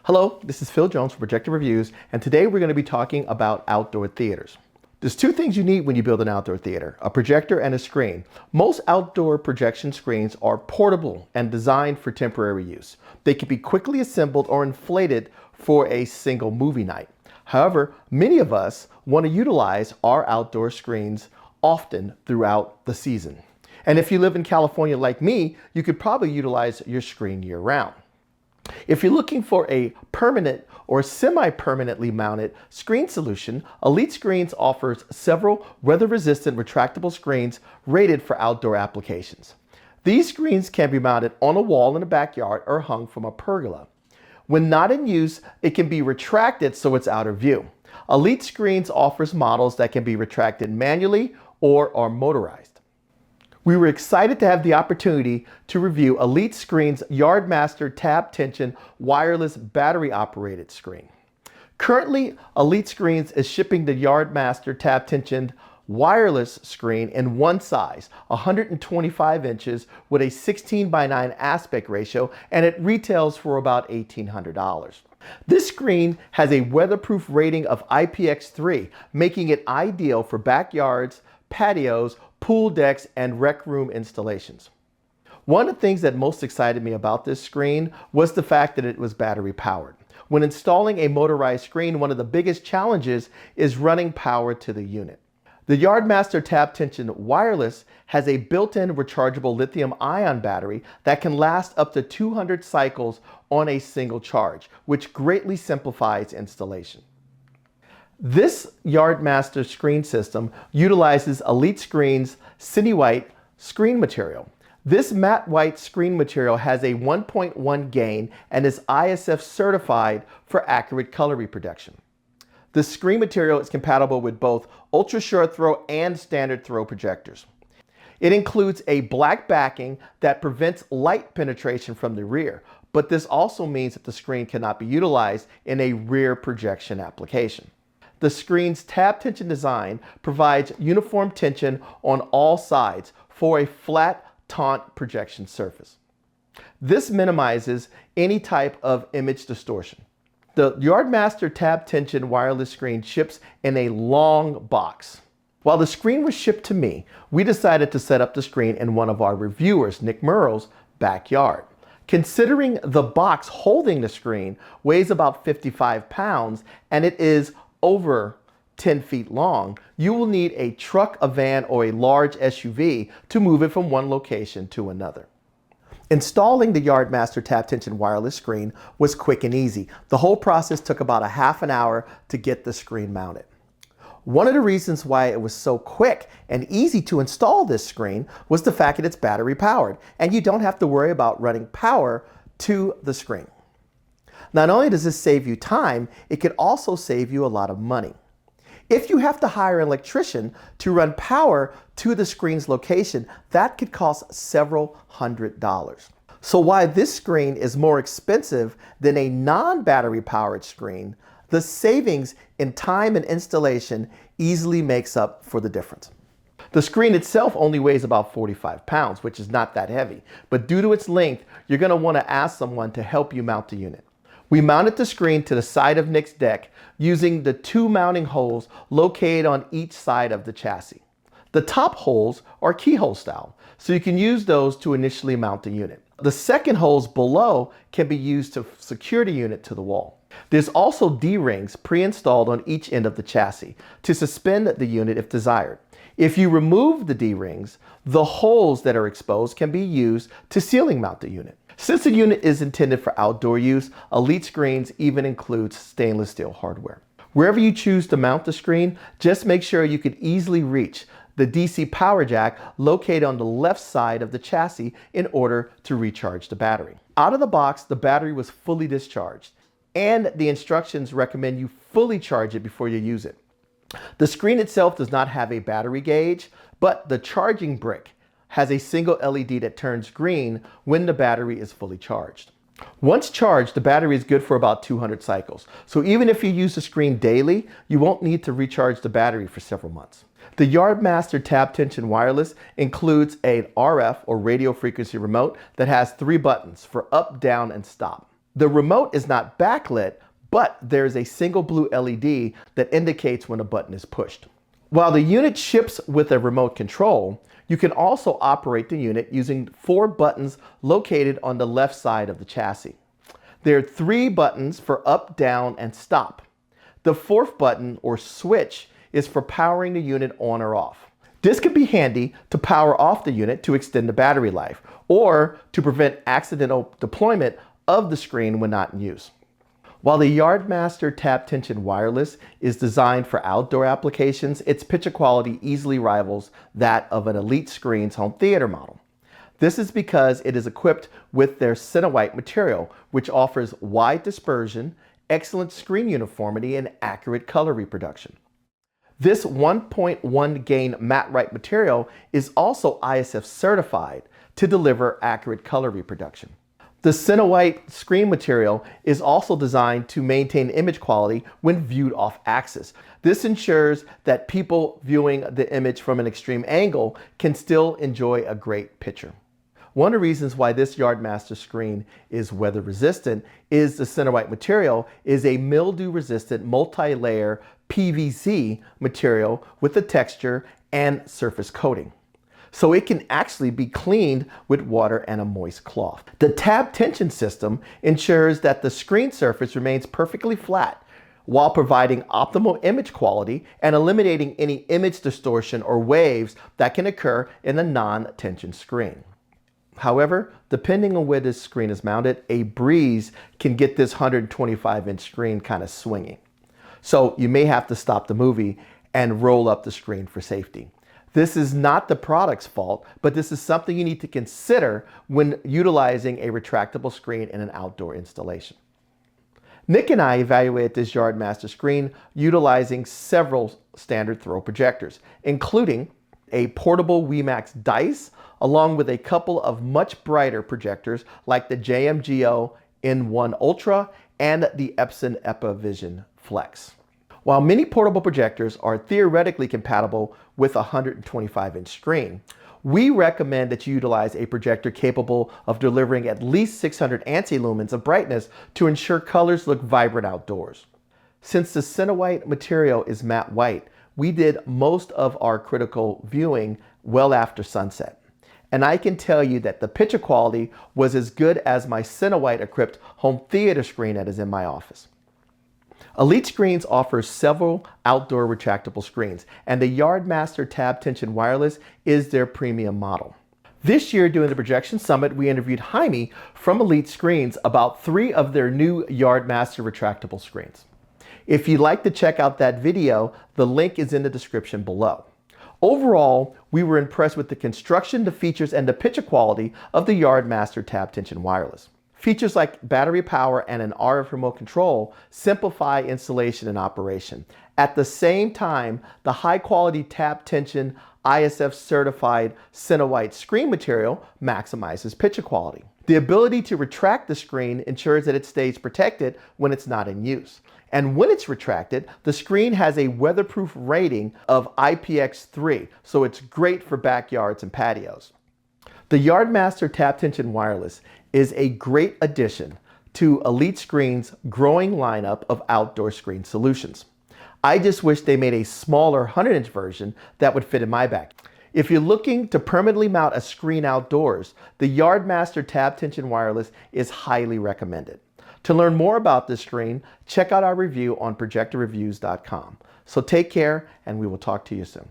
Hello, this is Phil Jones from Projector Reviews, and today we're going to be talking about outdoor theaters. There's two things you need when you build an outdoor theater, a projector and a screen. Most outdoor projection screens are portable and designed for temporary use. They can be quickly assembled or inflated for a single movie night. However, many of us want to utilize our outdoor screens often throughout the season. And if you live in California like me, you could probably utilize your screen year-round. If you're looking for a permanent or semi-permanently mounted screen solution, Elite Screens offers several weather-resistant retractable screens rated for outdoor applications. These screens can be mounted on a wall in a backyard or hung from a pergola. When not in use, it can be retracted so it's out of view. Elite Screens offers models that can be retracted manually or are motorized. We were excited to have the opportunity to review Elite Screens Yardmaster Tab Tension wireless battery operated screen. Currently, Elite Screens is shipping the Yardmaster Tab Tension wireless screen in one size, 125 inches with a 16:9 aspect ratio, and it retails for about $1,800. This screen has a weatherproof rating of IPX3, making it ideal for backyards, patios, pool decks, and rec room installations. One of the things that most excited me about this screen was the fact that it was battery powered. When installing a motorized screen, one of the biggest challenges is running power to the unit. The Yardmaster Tab Tension Wireless has a built-in rechargeable lithium-ion battery that can last up to 200 cycles on a single charge, which greatly simplifies installation. This Yardmaster screen system utilizes Elite Screens CineWhite screen material. This matte white screen material has a 1.1 gain and is ISF certified for accurate color reproduction. The screen material is compatible with both ultra short throw and standard throw projectors. It includes a black backing that prevents light penetration from the rear, but this also means that the screen cannot be utilized in a rear projection application. The screen's tab tension design provides uniform tension on all sides for a flat taunt projection surface. This minimizes any type of image distortion. The Yardmaster Tab Tension wireless screen ships in a long box. While the screen was shipped to me, we decided to set up the screen in one of our reviewers, Nick Murrell's backyard. Considering the box holding the screen weighs about 55 pounds and it is over 10 feet long, you will need a truck, a van, or a large SUV to move it from one location to another. Installing the Yardmaster Tab Tension wireless screen was quick and easy. The whole process took about a half an hour to get the screen mounted. One of the reasons why it was so quick and easy to install this screen was the fact that it's battery powered, and you don't have to worry about running power to the screen. Not only does this save you time, it could also save you a lot of money. If you have to hire an electrician to run power to the screen's location, that could cost several $100s. So while this screen is more expensive than a non-battery powered screen, the savings in time and installation easily makes up for the difference. The screen itself only weighs about 45 pounds, which is not that heavy, but due to its length, you're going to want to ask someone to help you mount the unit. We mounted the screen to the side of Nick's deck using the two mounting holes located on each side of the chassis. The top holes are keyhole style, so you can use those to initially mount the unit. The second holes below can be used to secure the unit to the wall. There's also D-rings pre-installed on each end of the chassis to suspend the unit if desired. If you remove the D-rings, the holes that are exposed can be used to ceiling mount the unit. Since the unit is intended for outdoor use, Elite Screens even includes stainless steel hardware. Wherever you choose to mount the screen, just make sure you can easily reach the DC power jack located on the left side of the chassis in order to recharge the battery. Out of the box, the battery was fully discharged, and the instructions recommend you fully charge it before you use it. The screen itself does not have a battery gauge, but the charging brick has a single LED that turns green when the battery is fully charged. Once charged, the battery is good for about 200 cycles. So even if you use the screen daily, you won't need to recharge the battery for several months. The Yardmaster Tab Tension Wireless includes an RF or radio frequency remote that has 3 buttons for up, down, and stop. The remote is not backlit, but there's a single blue LED that indicates when a button is pushed. While the unit ships with a remote control, you can also operate the unit using 4 buttons located on the left side of the chassis. There are 3 buttons for up, down, and stop. The 4th button, or switch, is for powering the unit on or off. This can be handy to power off the unit to extend the battery life, or to prevent accidental deployment of the screen when not in use. While the Yardmaster Tap Tension Wireless is designed for outdoor applications, its picture quality easily rivals that of an Elite Screens home theater model. This is because it is equipped with their Cinewhite material, which offers wide dispersion, excellent screen uniformity, and accurate color reproduction. This 1.1 gain matte-right material is also ISF certified to deliver accurate color reproduction. The Cinewhite screen material is also designed to maintain image quality when viewed off axis. This ensures that people viewing the image from an extreme angle can still enjoy a great picture. One of the reasons why this Yardmaster screen is weather resistant is the Cinewhite material is a mildew resistant multi-layer PVC material with a texture and surface coating. So it can actually be cleaned with water and a moist cloth. The tab tension system ensures that the screen surface remains perfectly flat while providing optimal image quality and eliminating any image distortion or waves that can occur in a non-tension screen. However, depending on where this screen is mounted, a breeze can get this 125-inch screen kind of swinging. So you may have to stop the movie and roll up the screen for safety. This is not the product's fault, but this is something you need to consider when utilizing a retractable screen in an outdoor installation. Nick and I evaluated this Yardmaster screen utilizing several standard throw projectors, including a portable WeMax Dice, along with a couple of much brighter projectors like the JMGO N1 Ultra and the Epson EpiVision Flex. While many portable projectors are theoretically compatible with a 125-inch screen, we recommend that you utilize a projector capable of delivering at least 600 ANSI lumens of brightness to ensure colors look vibrant outdoors. Since the Cinewhite material is matte white, we did most of our critical viewing well after sunset. And I can tell you that the picture quality was as good as my Cinewhite equipped home theater screen that is in my office. Elite Screens offers several outdoor retractable screens, and the Yardmaster Tab Tension Wireless is their premium model. This year during the Projection Summit, we interviewed Jaime from Elite Screens about 3 of their new Yardmaster retractable screens. If you'd like to check out that video, the link is in the description below. Overall, we were impressed with the construction, the features, and the picture quality of the Yardmaster Tab Tension Wireless. Features like battery power and an RF remote control simplify installation and operation. At the same time, the high-quality Tab Tension ISF certified Cinewhite screen material maximizes picture quality. The ability to retract the screen ensures that it stays protected when it's not in use. And when it's retracted, the screen has a weatherproof rating of IPX3, so it's great for backyards and patios. The Yardmaster Tab Tension Wireless is a great addition to Elite Screens' growing lineup of outdoor screen solutions. I just wish they made a smaller 100-inch version that would fit in my bag. If you're looking to permanently mount a screen outdoors, the Yardmaster Tab Tension Wireless is highly recommended. To learn more about this screen, check out our review on projectorreviews.com. So take care, and we will talk to you soon.